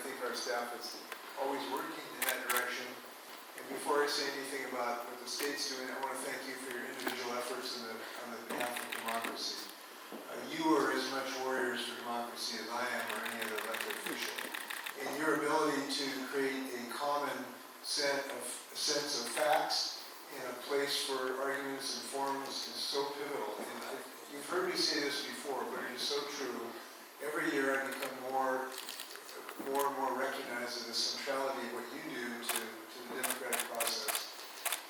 think our staff is always working in that direction. And before I say anything about what the state's doing, I want to thank you for your individual efforts on the behalf of democracy. You are as much warriors for democracy as I am or any other elected official. And your ability to create a common sense of facts and a place for arguments and forums is so pivotal. And you've heard me say this before, but it is so true. Every year I become more and more recognized in the centrality of what you do to the democratic process.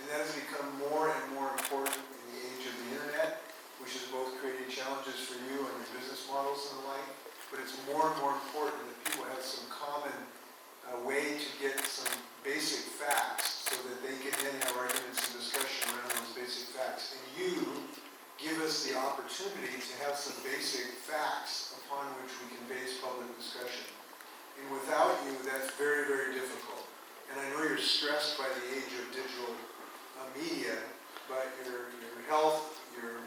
And that has become more and more important in the age of the internet, which is both creating challenges for you and your business models and the like, but it's more and more important that people have some common way to get some basic facts so that they can then have arguments and discussion around those basic facts. And you give us the opportunity to have some basic facts upon which we can base public discussion. And without you, that's very, very difficult. And I know you're stressed by the age of digital media, but your health, the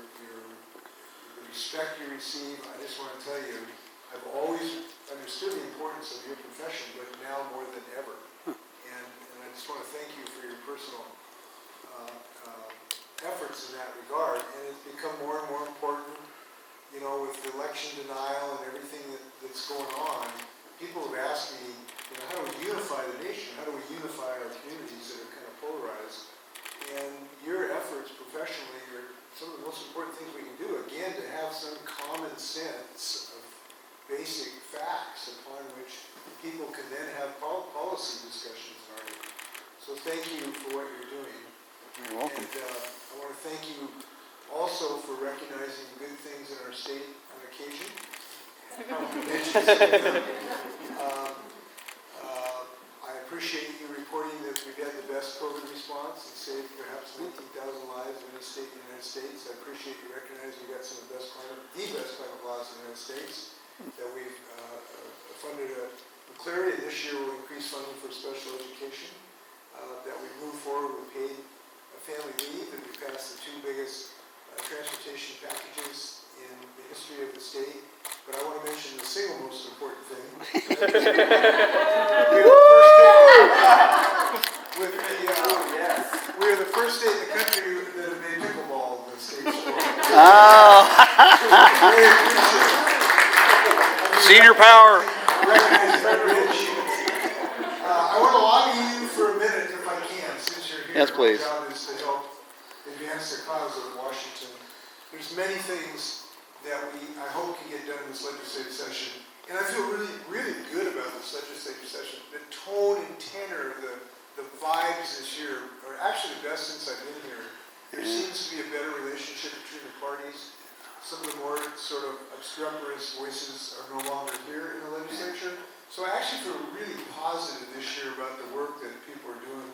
respect you receive, I just want to tell you, I've always understood the importance of your profession, but now more than ever. And I just want to thank you for your personal efforts in that regard. And it's become more and more important, you know, with the election denial and everything that's going on. People have asked me, you know, how do we unify the nation? How do we unify our communities that are kind of polarized? And your efforts professionally are some of the most important things we can do. Again, to have some common sense of basic facts upon which people can then have policy discussions and arguments. So thank you for what you're doing. You're welcome. And I want to thank you also for recognizing good things in our state on occasion. I appreciate you reporting that we've had the best COVID response and saved perhaps 19,000 lives in any state in the United States. I appreciate you recognizing we've got some of the best climate laws in the United States, that we've funded a clarity. This year we'll increase funding for special education, that we move forward with paid family leave, that we passed the two biggest transportation packages in the history of the state. But I want to mention the single most important thing. We are the first state in the country that have made pickleball the state sport. Oh. Senior power. I want to lobby you for a minute if I can, since you're here. Yes, please. My job is to help advance the cause of Washington. There's many things that I hope can get done in this legislative session. And I feel really, really good about this legislative session. The tone and tenor, the vibes this year are actually the best since I've been here. There seems to be a better relationship between the parties. Some of the more sort of obstreperous voices are no longer here in the legislature. So I actually feel really positive this year about the work that people are doing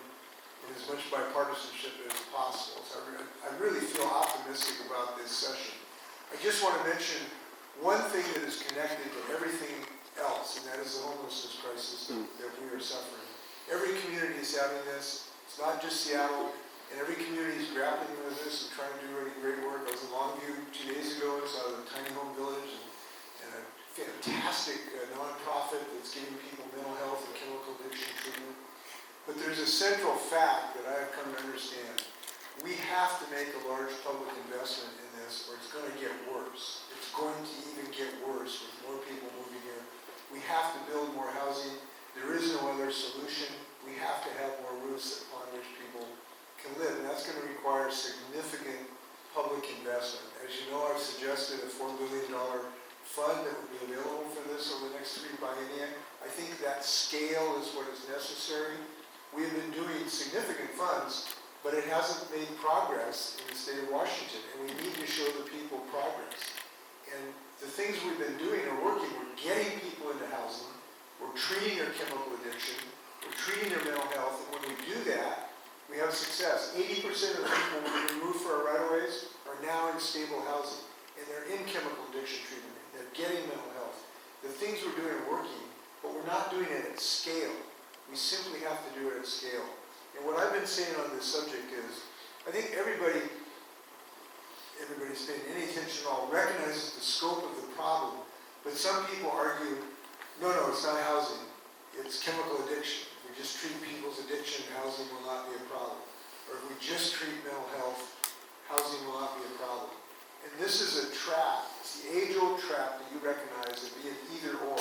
in as much bipartisanship as possible. So I really feel optimistic about this session. I just want to mention one thing that is connected to everything else, and that is the homelessness crisis that we are suffering. Every community is having this. It's not just Seattle, and every community is grappling with this and trying to do really great work. I was in Longview 2 days ago. I saw the Tiny Home Village and a fantastic nonprofit that's giving people mental health and chemical addiction treatment. But there's a central fact that I have come to understand. We have to make a large public investment in this, or it's going to get worse. It's going to even get worse with more people moving here. We have to build more housing. There is no other solution. We have to have more roofs upon which people can live, and that's going to require significant public investment. As you know, I've suggested a $4 billion fund that would be available for this over the next 3 biennia. I think that scale is what is necessary. We have been doing significant funds, but it hasn't made progress in the state of Washington, and we need to show the people progress. And the things we've been doing are working. We're getting people into housing, we're treating their chemical addiction, we're treating their mental health, and when we do that, we have success. 80% of the people we remove for our right-of-ways are now in stable housing, and they're in chemical addiction treatment, they're getting mental health. The things we're doing are working, but we're not doing it at scale. We simply have to do it at scale. And what I've been saying on this subject is, I think everybody's paying any attention at all recognizes the scope of the problem, but some people argue, no, it's not housing. it's chemical addiction. If we just treat people's addiction, housing will not be a problem. Or if we just treat mental health, housing will not be a problem. And this is a trap. It's the age-old trap that you recognize of being either or.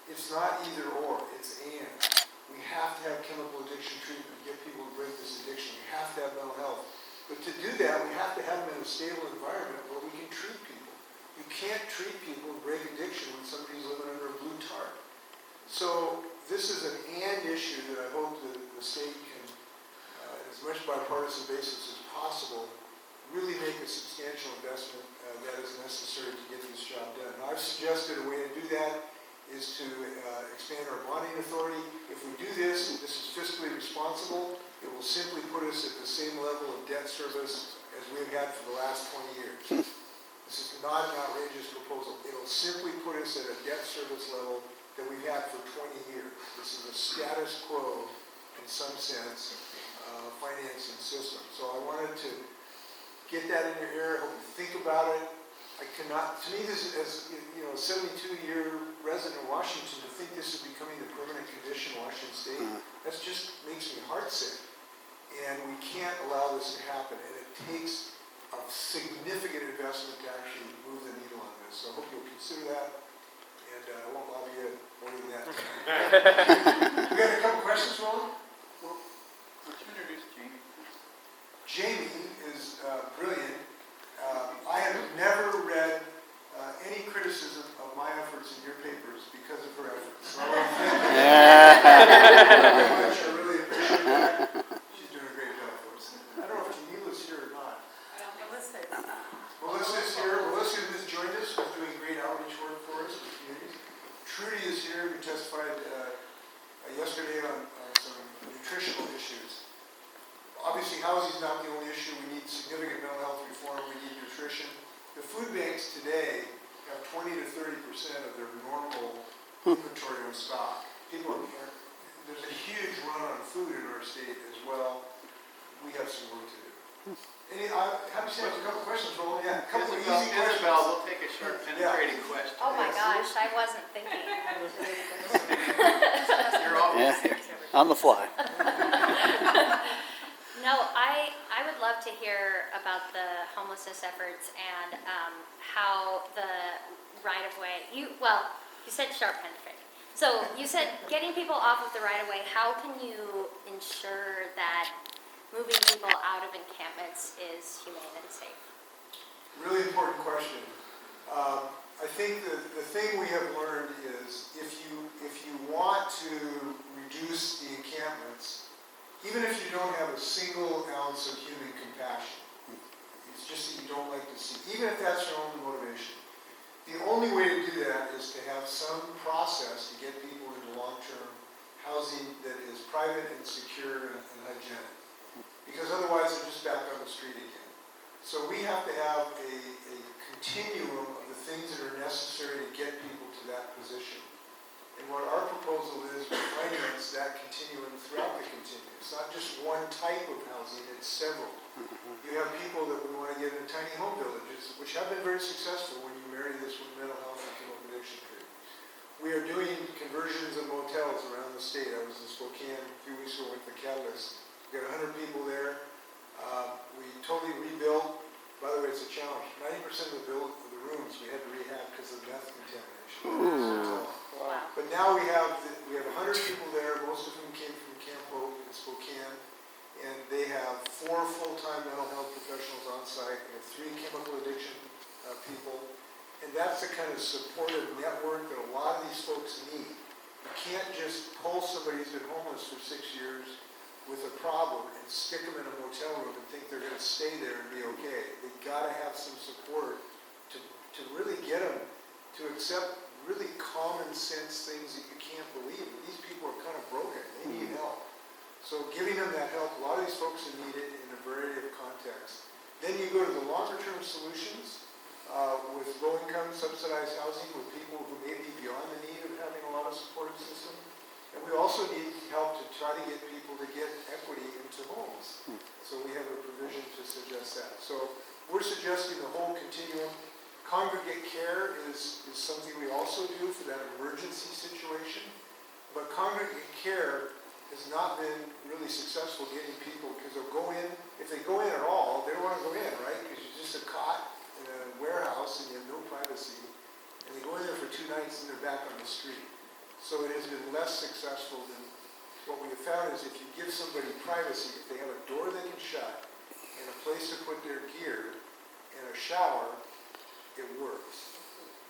It's not either or, it's and. We have to have chemical addiction treatment, get people to break this addiction. We have to have mental health. But to do that, we have to have them in a stable environment where we can treat people. You can't treat people and break addiction when somebody's living under a blue tarp. So this is an and issue that I hope that the state can, as much bipartisan basis as possible, really make a substantial investment that is necessary to get this job done. Now, I've suggested a way to do that is to expand our bonding authority. If we do this, this is fiscally responsible. It will simply put us at the same level of debt service as we've had for the last 20 years. This is not an outrageous proposal. It'll simply put us at a debt service level that we've had for 20 years. This is a status quo, in some sense, financing system. So I wanted to get that in your ear. I hope you think about it. I cannot, to me, this is, as you know, a 72-year resident of Washington, to think this is becoming the permanent condition of Washington State, that just makes me heartsick. And we can't allow this to happen. And it takes a significant investment to actually move the needle on this. So I hope you'll consider that. And I won't lobby you more than that. We got a couple questions, Roland? Would you introduce Jamie? Jamie is brilliant. I have never read any criticism of my efforts in your papers because of her efforts. So I want to thank you very much. I really appreciate that. She's doing a great job for us. I don't know if Jamila's here or not. Melissa's here. Melissa has joined us. She's doing great outreach work for us in the community. Trudy is here, who testified yesterday on some nutritional issues. Obviously, housing is not the only issue. We need significant mental health reform. We need nutrition. The food banks today have 20 to 30% of their normal inventory of stock. There's a huge run on food in our state as well. We have some work to do. Happy to answer a couple questions, Roland. Yeah, a couple of easy questions. Isabel, we'll take a short penetrating question. Oh my gosh, I wasn't thinking. You're always On the fly. No, I would love to hear about the homelessness efforts and how the right-of-way, you said sharp penetrating. So you said getting people off of the right-of-way, how can you ensure that moving people out of encampments is humane and safe? Really important question. I think the thing we have learned is if you want to reduce the encampments, even if you don't have a single ounce of human compassion, it's just that you don't like to see, even if that's your only motivation, the only way to do that is to have some process to get people into long-term housing that is private and secure and hygienic. Because otherwise they're just back on the street again. So we have to have a continuum of the things that are necessary to get people to that position. And what our proposal is, we finance that continuum throughout the continuum. It's not just one type of housing, it's several. You have people that we want to get in tiny home villages, which have been very successful when you marry this with mental health and chemical addiction treatment. We are doing conversions of motels around the state. I was in Spokane 3 weeks ago with the Catalyst. We got 100 people there. We totally rebuilt. By the way, it's a challenge. 90% of the rooms we had to rehab because of meth contamination. Wow. But now we have 100 people there. Most of them came from Camp Hope in Spokane, and they have 4 full-time mental health professionals on site. We have 3 chemical addiction people, and that's the kind of supportive network that a lot of these folks need. You can't just pull somebody who's been homeless for 6 years with a problem and stick them in a motel room and think they're going to stay there and be okay. They've got to have some support to really get them to accept really common sense things that you can't believe. These people are kind of broken. They need help. So giving them that help, a lot of these folks need it in a variety of contexts. Then you go to the longer term solutions with low-income subsidized housing with people who may be beyond the need of having a lot of supportive system. And we also need help to try to get people to get equity into homes. So we have a provision to suggest that. So we're suggesting the whole continuum. Congregate care is something we also do for that emergency situation. but congregate care has not been really successful getting people, because they'll go in, if they go in at all, they don't want to go in, right? Because you're just a cot in a warehouse and you have no privacy. And they go in there for 2 nights and they're back on the street. So it has been less successful than what we have found is if you give somebody privacy, if they have a door they can shut and a place to put their gear and a shower, it works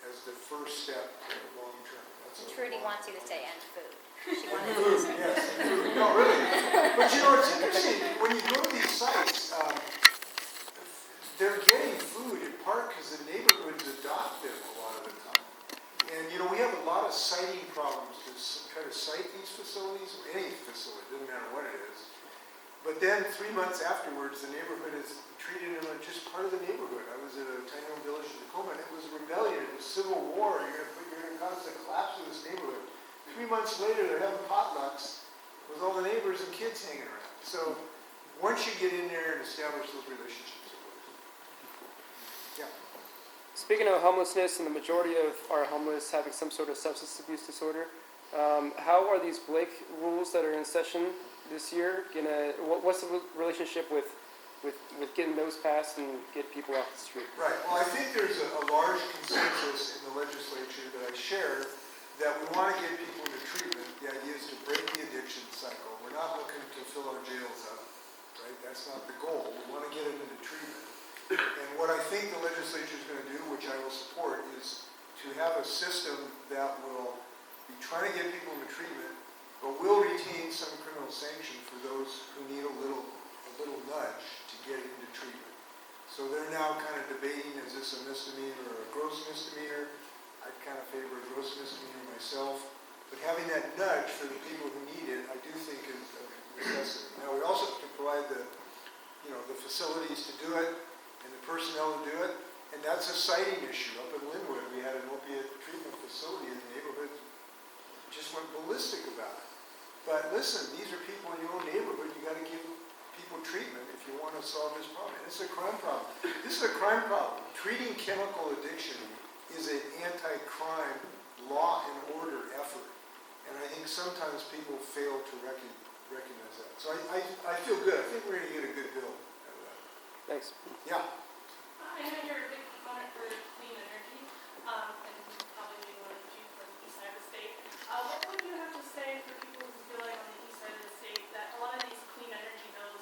as the first step in the long term. That's what Trudy we want. wants you to say and food. She wanted Food, yes, food. No, really. But you know, it's interesting, when you go to these sites, they're getting food in part because the neighborhoods adopt them a lot of the time. And you know, we have a lot of siting problems to try to site these facilities, or any facility, doesn't matter what it is. But then 3 months afterwards, the neighborhood is treated them like just part of the neighborhood. I was at a tiny home village in Tacoma, and it was a rebellion, it was civil war, you're going to cause the collapse of this neighborhood. 3 months later, they're having potlucks with all the neighbors and kids hanging around. So once you get in there and establish those relationships, it works. Yeah. Speaking of homelessness, and the majority of our homeless having some sort of substance abuse disorder, how are these Blake rules that are in session this year what's the relationship with getting those passed and get people off the street? Right. Well, I think there's a large consensus in the legislature that I share that we want to get people into treatment. The idea is to break the addiction cycle. We're not looking to fill our jails up, right? That's not the goal. We want to get them into treatment. And what I think the legislature is going to do, which I will support, is to have a system that will be trying to get people into treatment, but will retain some criminal sanction for those who need a little nudge to get into treatment. So they're now kind of debating, is this a misdemeanor or a gross misdemeanor? I kind of favor a gross misdemeanor myself. But having that nudge for the people who need it, I do think is a necessity. Now, we also have to provide the facilities to do it and the personnel to do it. And that's a siting issue. Up in Linwood, we had an opiate treatment facility in the neighborhood, just went ballistic about it. But listen, these are people in your own neighborhood. You got to give people treatment if you want to solve this problem. And it's a crime problem. This is a crime problem. Treating chemical addiction is an anti-crime law and order effort. And I think sometimes people fail to recognize that. So I feel good. I think we're going to get a good bill out of that. Thanks. Yeah. I know you're a big proponent for clean energy, and probably one of the few from the east side of the state. What would you have to say for people who feel like on the east side of the state that a lot of these clean energy bills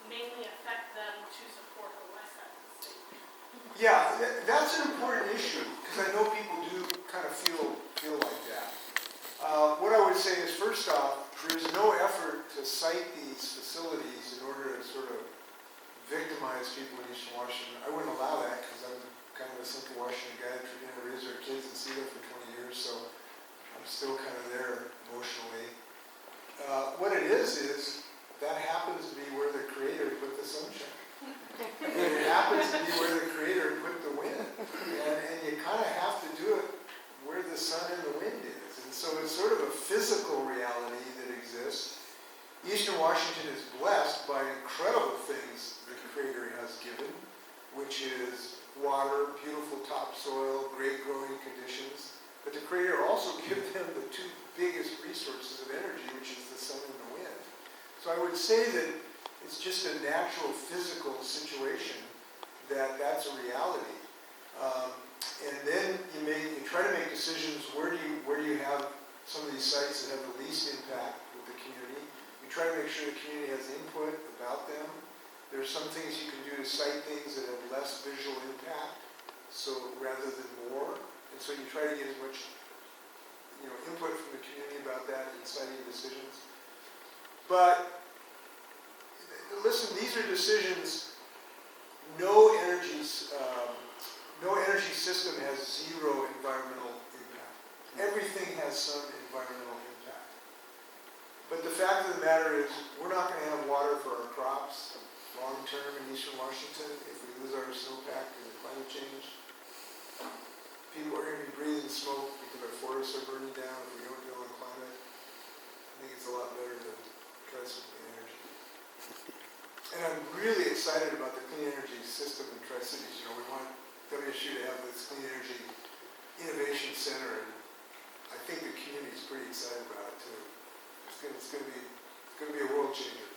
mainly affect them to support the west side of the state? Yeah, that's an important issue because I know people do kind of feel like that. What I would say is, first off, there's no effort to site these facilities in order to sort of victimize people in Eastern Washington. I wouldn't allow that because I'm kind of a Central Washington guy that tried to raise our kids and see them for 20 years, so I'm still kind of there emotionally. What it is that happens to be where the Creator put the sunshine. And it happens to be where the Creator put the wind. And you kind of have to do it where the sun and the wind is. And so it's sort of a physical reality that exists. Eastern Washington is blessed by incredible things the Creator has given, which is water, beautiful topsoil, great growing conditions. But the Creator also gives them the two biggest resources of energy, which is the sun and the wind. So I would say that it's just a natural physical situation that's a reality. And then you try to make decisions, where do you have some of these sites that have the least impact with the community. You try to make sure the community has input about them. There's some things you can do to site things that have less visual impact, so rather than more. And so you try to get as much input from the community about that in citing decisions. But listen, these are decisions. No energy system has zero environmental impact. Everything has some environmental impact. But the fact of the matter is, we're not going to have water for our crops long term in Eastern Washington if we lose our snowpack because of climate change. People are going to be breathing smoke because our forests are burning down if we don't deal with climate. I think it's a lot better to try some clean energy. And I'm really excited about the clean energy system in Tri-Cities. We want WSU to have this clean energy innovation center, and I think the community is pretty excited about it too. It's gonna be a world changer.